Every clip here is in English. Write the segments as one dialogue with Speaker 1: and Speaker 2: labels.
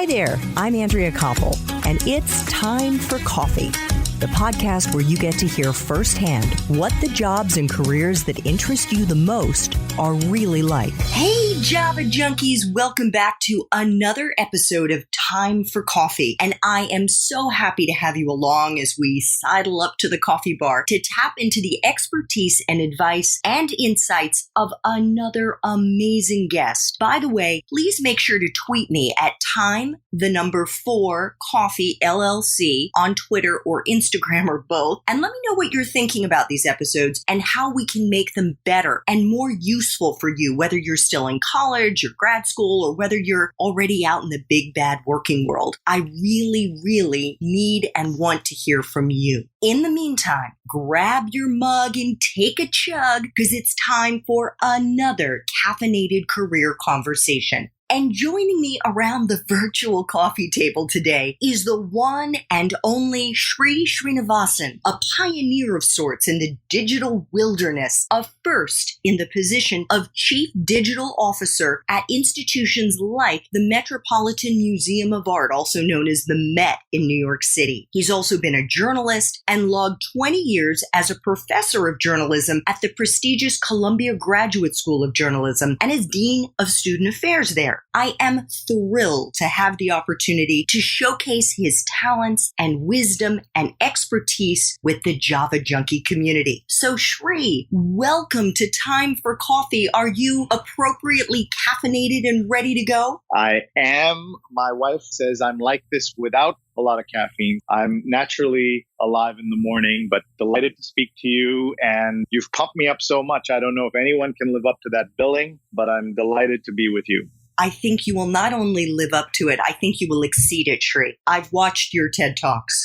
Speaker 1: Hi there, I'm Andrea Koppel, and it's time for coffee, the podcast where you get to hear firsthand what the jobs and careers that interest you the most are really like. Hey, Java Junkies, welcome back to another episode of Time for Coffee. And I am so happy to have you along as we sidle up to the coffee bar to tap into the expertise and advice and insights of another amazing guest. By the way, please make sure to tweet me at time4coffee LLC on Twitter or Instagram or both. And let me know what you're thinking about these episodes and how we can make them better and more useful for you, whether you're still in college or grad school or whether you're already out in the big bad working world. I really, really need and want to hear from you. In the meantime, grab your mug and take a chug because it's time for another caffeinated career conversation. And joining me around the virtual coffee table today is the one and only Sreenivasan, a pioneer of sorts in the digital wilderness, a first in the position of Chief Digital Officer at institutions like the Metropolitan Museum of Art, also known as the Met in New York City. He's also been a journalist and logged 20 years as a professor of journalism at the prestigious Columbia Graduate School of Journalism and as Dean of Student Affairs there. I am thrilled to have the opportunity to showcase his talents and wisdom and expertise with the Java Junkie community. So Sree, welcome to Time for Coffee. Are you appropriately caffeinated and ready to go?
Speaker 2: I am. My wife says I'm like this without a lot of caffeine. I'm naturally alive in the morning, but delighted to speak to you. And you've pumped me up so much. I don't know if anyone can live up to that billing, but I'm delighted to be with you.
Speaker 1: I think you will not only live up to it, I think you will exceed it, Sree. I've watched your TED Talks.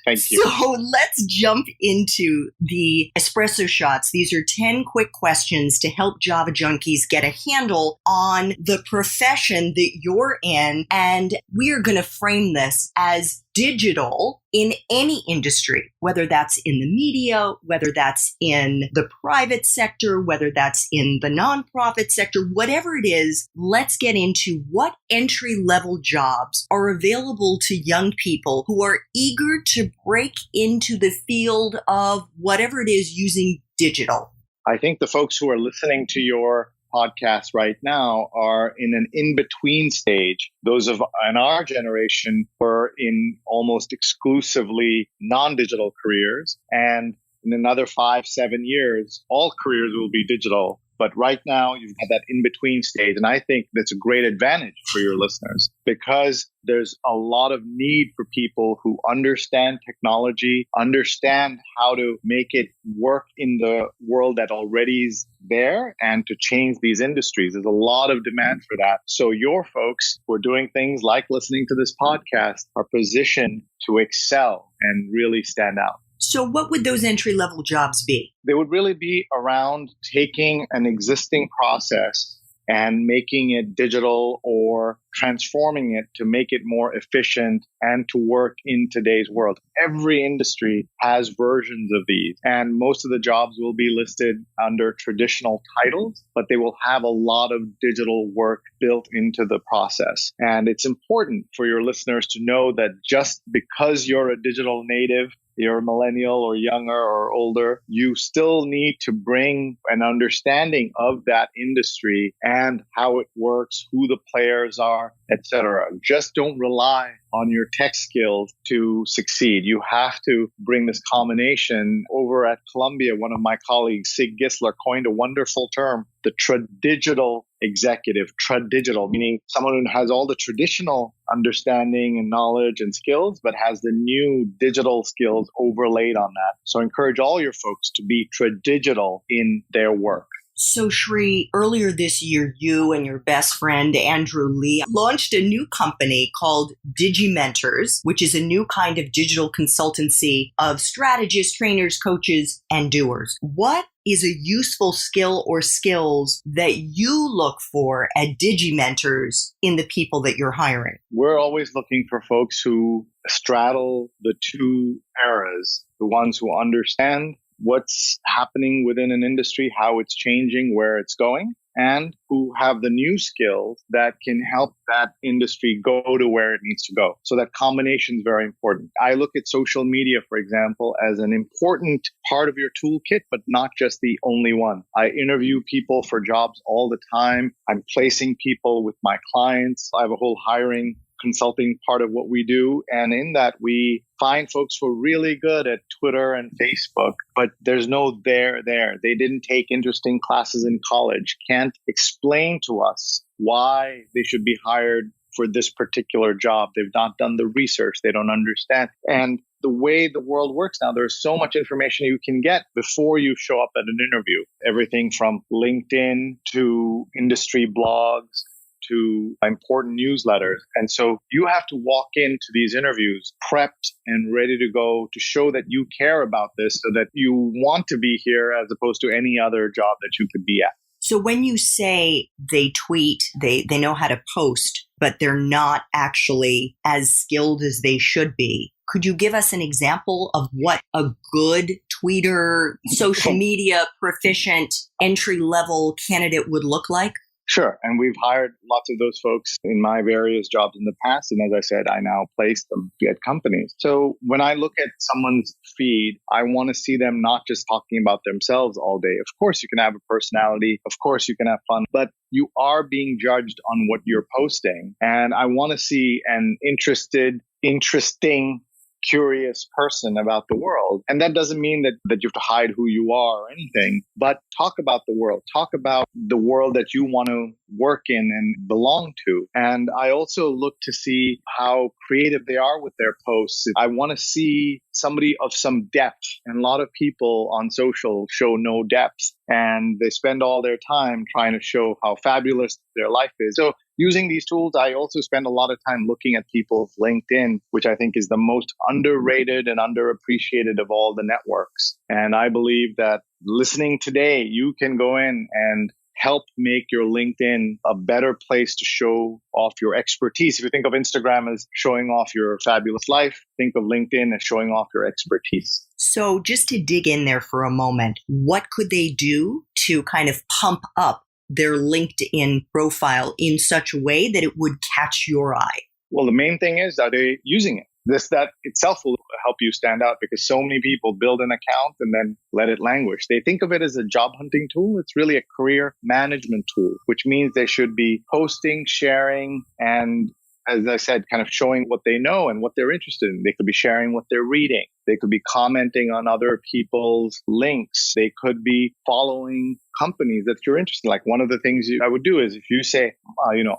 Speaker 2: Thank you.
Speaker 1: So let's jump into the espresso shots. These are 10 quick questions to help Java Junkies get a handle on the profession that you're in. And we are going to frame this as digital in any industry, whether that's in the media, whether that's in the private sector, whether that's in the nonprofit sector, whatever it is, let's get into what entry-level jobs are available to young people who are eager to break into the field of whatever it is using digital.
Speaker 2: I think the folks who are listening to your podcast right now are in an in-between stage. Those of in our generation were in almost exclusively non-digital careers. And in another 5-7 years, all careers will be digital. But right now, you've got that in-between stage. And I think that's a great advantage for your listeners because there's a lot of need for people who understand technology, understand how to make it work in the world that already is there and to change these industries. There's a lot of demand for that. So your folks who are doing things like listening to this podcast are positioned to excel and really stand out.
Speaker 1: So what would those entry-level jobs be?
Speaker 2: They would really be around taking an existing process and making it digital or transforming it to make it more efficient and to work in today's world. Every industry has versions of these, and most of the jobs will be listed under traditional titles, but they will have a lot of digital work built into the process. And it's important for your listeners to know that just because you're a digital native, you're a millennial or younger or older, you still need to bring an understanding of that industry and how it works, who the players are, etc. Just don't rely on your tech skills to succeed. You have to bring this combination. Over at Columbia, one of my colleagues, Sig Gisler, coined a wonderful term, the tradigital executive. Tradigital, meaning someone who has all the traditional understanding and knowledge and skills, but has the new digital skills overlaid on that. So I encourage all your folks to be tradigital in their work.
Speaker 1: So Sree, earlier this year, you and your best friend, Andrew Lee, launched a new company called Digimentors, which is a new kind of digital consultancy of strategists, trainers, coaches, and doers. What is a useful skill or skills that you look for at Digimentors in the people that you're hiring?
Speaker 2: We're always looking for folks who straddle the two eras, the ones who understand what's happening within an industry, how it's changing, where it's going, and who have the new skills that can help that industry go to where it needs to go. So that combination is very important. I look at social media, for example, as an important part of your toolkit, but not just the only one. I interview people for jobs all the time. I'm placing people with my clients. I have a whole hiring consulting part of what we do. And in that, we find folks who are really good at Twitter and Facebook, but there's no there. They didn't take interesting classes in college, can't explain to us why they should be hired for this particular job. They've not done the research. They don't understand. And the way the world works now, there's so much information you can get before you show up at an interview. Everything from LinkedIn to industry blogs to important newsletters. And so you have to walk into these interviews prepped and ready to go to show that you care about this so that you want to be here as opposed to any other job that you could be at.
Speaker 1: So when you say they tweet, they know how to post, but they're not actually as skilled as they should be, could you give us an example of what a good tweeter, social media proficient, entry-level candidate would look like?
Speaker 2: Sure. And we've hired lots of those folks in my various jobs in the past. And as I said, I now place them at companies. So when I look at someone's feed, I want to see them not just talking about themselves all day. Of course, you can have a personality. Of course, you can have fun, but you are being judged on what you're posting. And I want to see an interesting, curious person about the world. And that doesn't mean that you have to hide who you are or anything, but talk about the world. Talk about the world that you want to work in and belong to. And I also look to see how creative they are with their posts. I want to see somebody of some depth. And a lot of people on social show no depth, and they spend all their time trying to show how fabulous their life is. So using these tools, I also spend a lot of time looking at people's LinkedIn, which I think is the most underrated and underappreciated of all the networks. And I believe that listening today, you can go in and help make your LinkedIn a better place to show off your expertise. If you think of Instagram as showing off your fabulous life, think of LinkedIn as showing off your expertise.
Speaker 1: So just to dig in there for a moment, what could they do to kind of pump up their LinkedIn profile in such a way that it would catch your eye?
Speaker 2: Well, the main thing is, are they using it? That itself will help you stand out, because so many people build an account and then let it languish. They think of it as a job hunting tool. It's really a career management tool, which means they should be posting, sharing, and as I said, kind of showing what they know and what they're interested in. They could be sharing what they're reading. They could be commenting on other people's links. They could be following companies that you're interested in. Like one of the things I would do is if you say,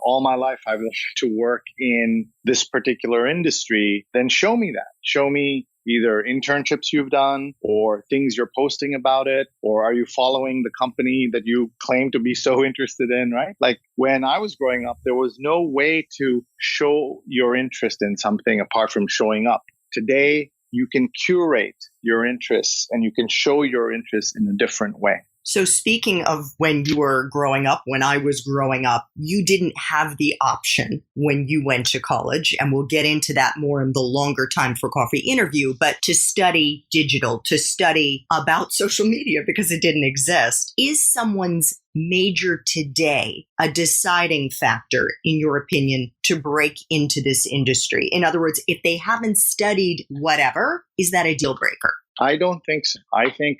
Speaker 2: all my life I've wanted to work in this particular industry, then show me that. Show me either internships you've done or things you're posting about it, or are you following the company that you claim to be so interested in, right? Like when I was growing up, there was no way to show your interest in something apart from showing up. Today, you can curate your interests and you can show your interests in a different way.
Speaker 1: So speaking of when you were growing up, when I was growing up, you didn't have the option when you went to college, and we'll get into that more in the longer time for coffee interview, but to study digital, to study about social media because it didn't exist. Is someone's major today a deciding factor, in your opinion, to break into this industry? In other words, if they haven't studied whatever, is that a deal breaker?
Speaker 2: I don't think so.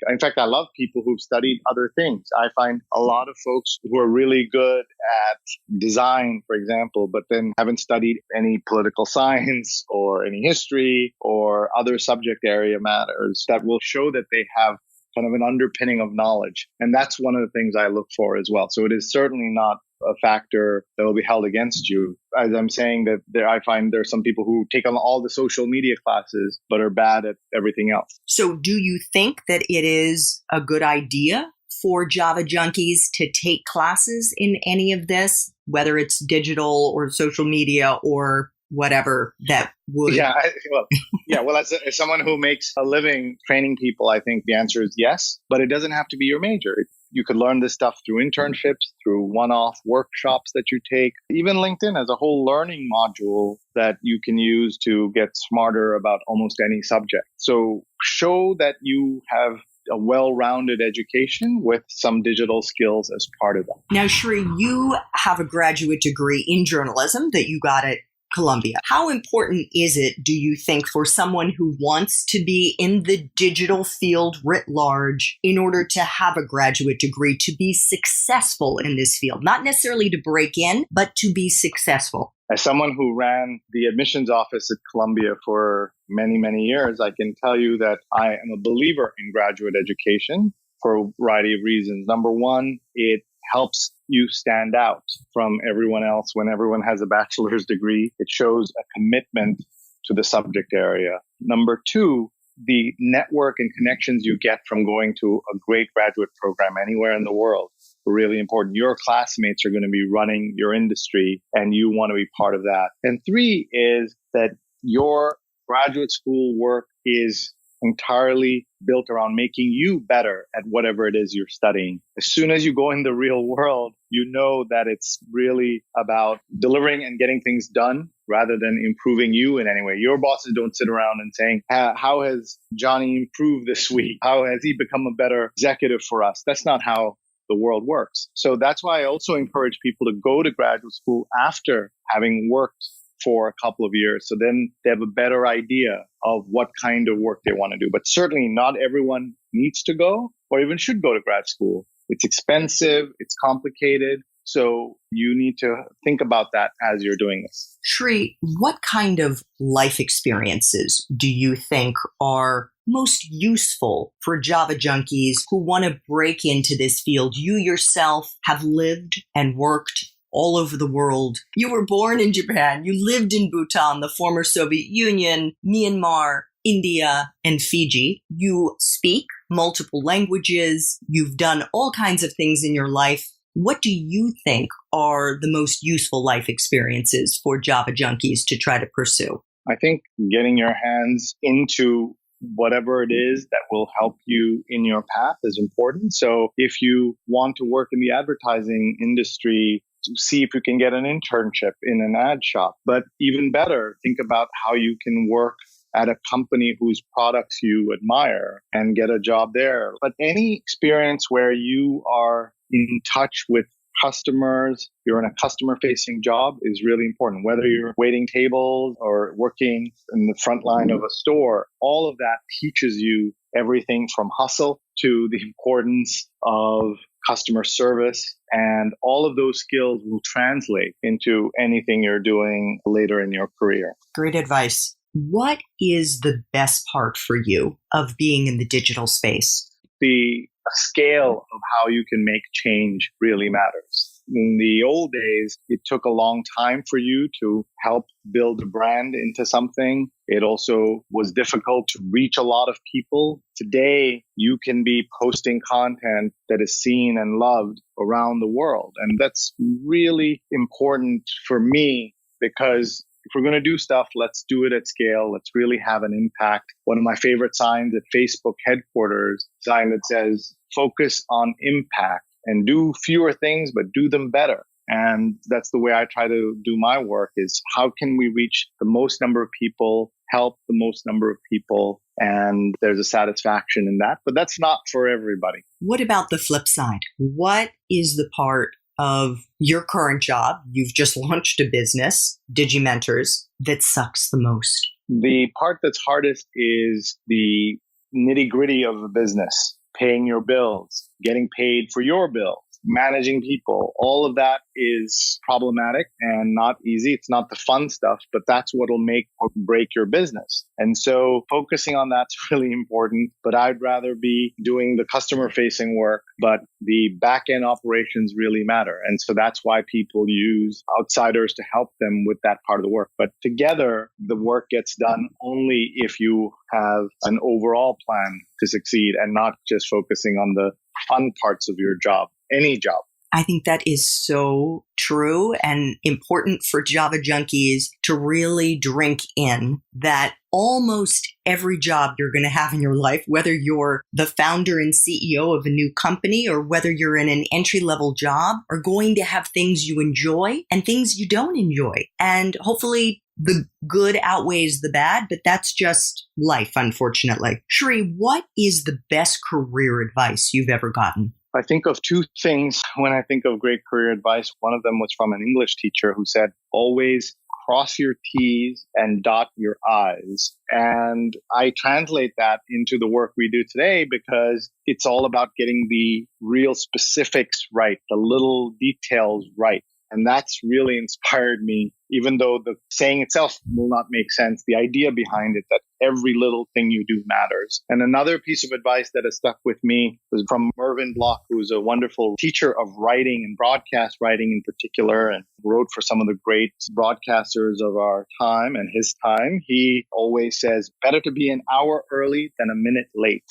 Speaker 2: In fact, I love people who've studied other things. I find a lot of folks who are really good at design, for example, but then haven't studied any political science or any history or other subject area matters that will show that they have kind of an underpinning of knowledge. And that's one of the things I look for as well. So it is certainly not a factor that will be held against you. As I'm saying that I find there's some people who take on all the social media classes, but are bad at everything else.
Speaker 1: So do you think that it is a good idea for Java junkies to take classes in any of this, whether it's digital or social media or whatever that would?
Speaker 2: Well, as someone who makes a living training people, I think the answer is yes, but it doesn't have to be your major. You could learn this stuff through internships, through one-off workshops that you take. Even LinkedIn has a whole learning module that you can use to get smarter about almost any subject. So show that you have a well-rounded education with some digital skills as part of that.
Speaker 1: Now, Sree, you have a graduate degree in journalism that you got at Columbia. How important is it, do you think, for someone who wants to be in the digital field writ large in order to have a graduate degree to be successful in this field? Not necessarily to break in, but to be successful.
Speaker 2: As someone who ran the admissions office at Columbia for many, many years, I can tell you that I am a believer in graduate education for a variety of reasons. Number one, it helps you stand out from everyone else. When everyone has a bachelor's degree, it shows a commitment to the subject area. Number two, the network and connections you get from going to a great graduate program anywhere in the world are really important. Your classmates are going to be running your industry and you want to be part of that. And three is that your graduate school work is entirely built around making you better at whatever it is you're studying. As soon as you go in the real world, you know that it's really about delivering and getting things done rather than improving you in any way. Your bosses don't sit around and saying, how has Johnny improved this week? How has he become a better executive for us? That's not how the world works. So that's why I also encourage people to go to graduate school after having worked for a couple of years. So then they have a better idea of what kind of work they want to do. But certainly not everyone needs to go or even should go to grad school. It's expensive. It's complicated. So you need to think about that as you're doing this.
Speaker 1: Sree, what kind of life experiences do you think are most useful for Java junkies who want to break into this field? You yourself have lived and worked all over the world. You were born in Japan. You lived in Bhutan, the former Soviet Union, Myanmar, India, and Fiji. You speak multiple languages. You've done all kinds of things in your life. What do you think are the most useful life experiences for Java junkies to try to pursue?
Speaker 2: I think getting your hands into whatever it is that will help you in your path is important. So if you want to work in the advertising industry, see if you can get an internship in an ad shop. But even better, think about how you can work at a company whose products you admire and get a job there. But any experience where you are in touch with customers, you're in a customer-facing job is really important. Whether you're waiting tables or working in the front line of a store, all of that teaches you everything from hustle to the importance of customer service. And all of those skills will translate into anything you're doing later in your career.
Speaker 1: Great advice. What is the best part for you of being in the digital space?
Speaker 2: The scale of how you can make change really matters. In the old days, it took a long time for you to help build a brand into something. It also was difficult to reach a lot of people. Today, you can be posting content that is seen and loved around the world. And that's really important for me because if we're going to do stuff, let's do it at scale. Let's really have an impact. One of my favorite signs at Facebook headquarters, sign that says, focus on impact and do fewer things, but do them better. And that's the way I try to do my work is how can we reach the most number of people, help the most number of people, and there's a satisfaction in that. But that's not for everybody.
Speaker 1: What about the flip side? What is the part of your current job, you've just launched a business, Digimentors, that sucks the most?
Speaker 2: The part that's hardest is the nitty-gritty of a business, paying your bills, getting paid for your bills, managing people. All of that is problematic and not easy. It's not the fun stuff, but that's what will make or break your business. And so focusing on that's really important, but I'd rather be doing the customer facing work, but the back end operations really matter. And so that's why people use outsiders to help them with that part of the work. But together, the work gets done only if you have an overall plan to succeed and not just focusing on the fun parts of your job, any job.
Speaker 1: I think that is so true and important for Java junkies to really drink in that almost every job you're going to have in your life, whether you're the founder and CEO of a new company or whether you're in an entry-level job, are going to have things you enjoy and things you don't enjoy. And hopefully the good outweighs the bad, but that's just life, unfortunately. Sree, what is the best career advice you've ever gotten?
Speaker 2: I think of two things when I think of great career advice. One of them was from an English teacher who said, always cross your T's and dot your I's. And I translate that into the work we do today because it's all about getting the real specifics right, the little details right. And that's really inspired me, even though the saying itself will not make sense. The idea behind it, that every little thing you do matters. And another piece of advice that has stuck with me was from Mervyn Block, who's a wonderful teacher of writing and broadcast writing in particular, and wrote for some of the great broadcasters of our time and his time. He always says, better to be an hour early than a minute late.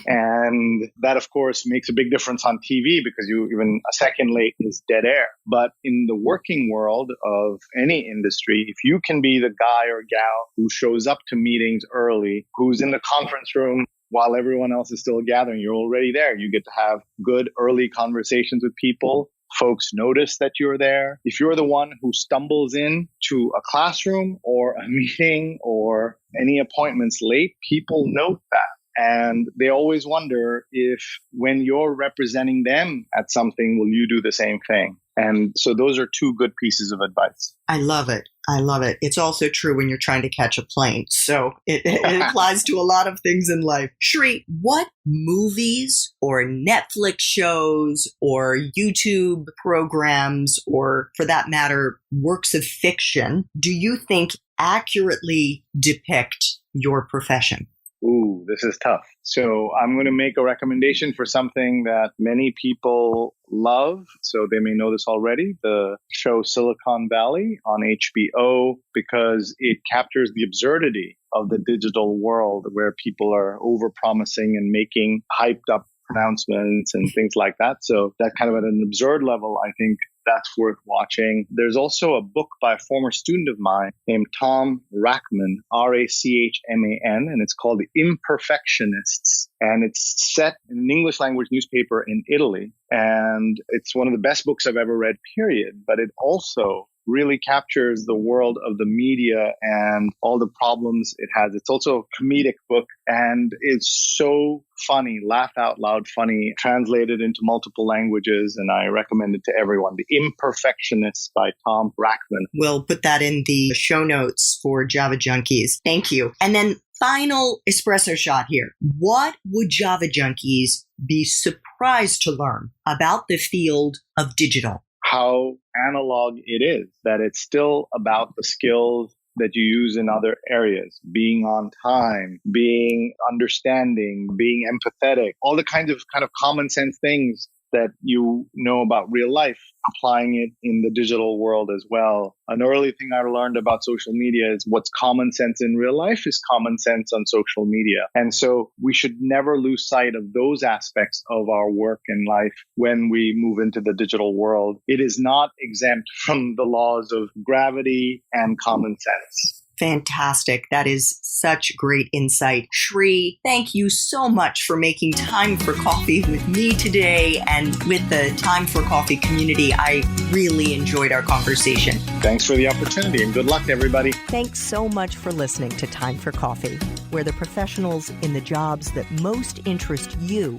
Speaker 2: And that, of course, makes a big difference on TV because even a second late is dead air. But in the working world of any industry, if you can be the guy or gal who shows up to meetings early, who's in the conference room while everyone else is still gathering, you're already there. You get to have good early conversations with people. Folks notice that you're there. If you're the one who stumbles in to a classroom or a meeting or any appointments late, people note that. And they always wonder if when you're representing them at something, will you do the same thing? And so those are two good pieces of advice.
Speaker 1: I love it. I love it. It's also true when you're trying to catch a plane. So it applies to a lot of things in life. Sree, what movies or Netflix shows or YouTube programs, or for that matter, works of fiction, do you think accurately depict your profession?
Speaker 2: Ooh, this is tough. So I'm going to make a recommendation for something that many people love. So they may know this already. The show Silicon Valley on HBO, because it captures the absurdity of the digital world where people are over-promising and making hyped up pronouncements and things like that. So that kind of at an absurd level, I think that's worth watching. There's also a book by a former student of mine named Tom Rachman, Rachman, and it's called The Imperfectionists. And it's set in an English language newspaper in Italy. And it's one of the best books I've ever read, period. But it also really captures the world of the media and all the problems it has. It's also a comedic book and it's so funny, laugh out loud funny, translated into multiple languages. And I recommend it to everyone. The Imperfectionists by Tom Rachman.
Speaker 1: We'll put that in the show notes for Java Junkies. Thank you. And then final espresso shot here. What would Java Junkies be surprised to learn about the field of digital?
Speaker 2: How analog it is, that it's still about the skills that you use in other areas, being on time, being understanding, being empathetic, all the kinds of common sense things that you know about real life, applying it in the digital world as well. An early thing I learned about social media is what's common sense in real life is common sense on social media. And so we should never lose sight of those aspects of our work and life when we move into the digital world. It is not exempt from the laws of gravity and common sense.
Speaker 1: Fantastic. That is such great insight. Sree, thank you so much for making time for coffee with me today and with the Time for Coffee community. I really enjoyed our conversation.
Speaker 2: Thanks for the opportunity and good luck, everybody.
Speaker 1: Thanks so much for listening to Time for Coffee, where the professionals in the jobs that most interest you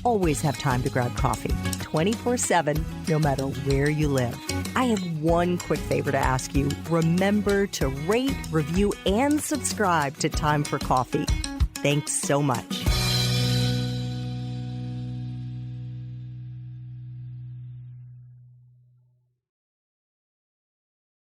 Speaker 1: always have time to grab coffee 24/7, no matter where you live. I have one quick favor to ask you. Remember to rate, review, and subscribe to Time for Coffee. Thanks so much.